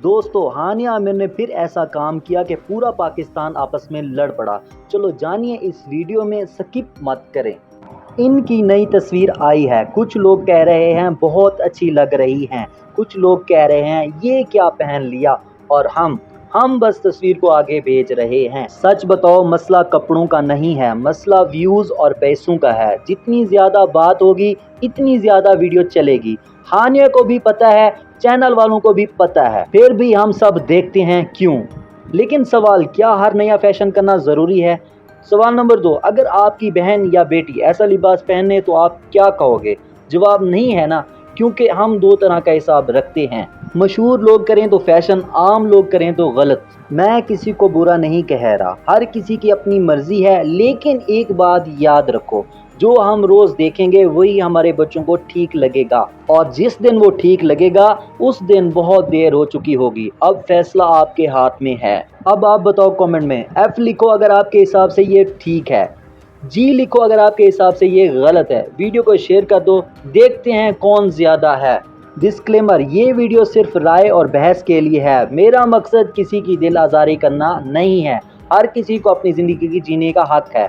दोस्तों हानिया आमिर ने फिर ऐसा काम किया कि पूरा पाकिस्तान आपस में लड़ पड़ा। चलो जानिए इस वीडियो में, स्किप मत करें। इनकी नई तस्वीर आई है, कुछ लोग कह रहे हैं बहुत अच्छी लग रही हैं, कुछ लोग कह रहे हैं ये क्या पहन लिया, और हम बस तस्वीर को आगे भेज रहे हैं। सच बताओ मसला कपड़ों का नहीं है, मसला व्यूज और पैसों का है। जितनी ज्यादा बात होगी इतनी ज्यादा वीडियो चलेगी। हानिया को भी पता है, चैनल वालों को भी पता है, फिर भी हम सब देखते हैं क्यों। लेकिन सवाल, क्या हर नया फैशन करना ज़रूरी है? सवाल नंबर 2, अगर आपकी बहन या बेटी ऐसा लिबास पहने तो आप क्या कहोगे? जवाब नहीं है ना, क्योंकि हम दो तरह का हिसाब रखते हैं। मशहूर लोग करें तो फैशन, आम लोग करें तो गलत। मैं किसी को बुरा नहीं कह रहा, हर किसी की अपनी मर्जी है, लेकिन एक बात याद रखो, जो हम रोज देखेंगे वही हमारे बच्चों को ठीक लगेगा, और जिस दिन वो ठीक लगेगा उस दिन बहुत देर हो चुकी होगी। अब फैसला आपके हाथ में है। अब आप बताओ कमेंट में, एफ लिखो अगर आपके हिसाब से ये ठीक है, जी लिखो अगर आपके हिसाब से ये गलत है। वीडियो को शेयर कर दो, देखते हैं कौन ज्यादा है। डिस्क्लेमर, ये वीडियो सिर्फ राय और बहस के लिए है। मेरा मकसद किसी की दिल आज़ारी करना नहीं है। हर किसी को अपनी ज़िंदगी जीने का हक है।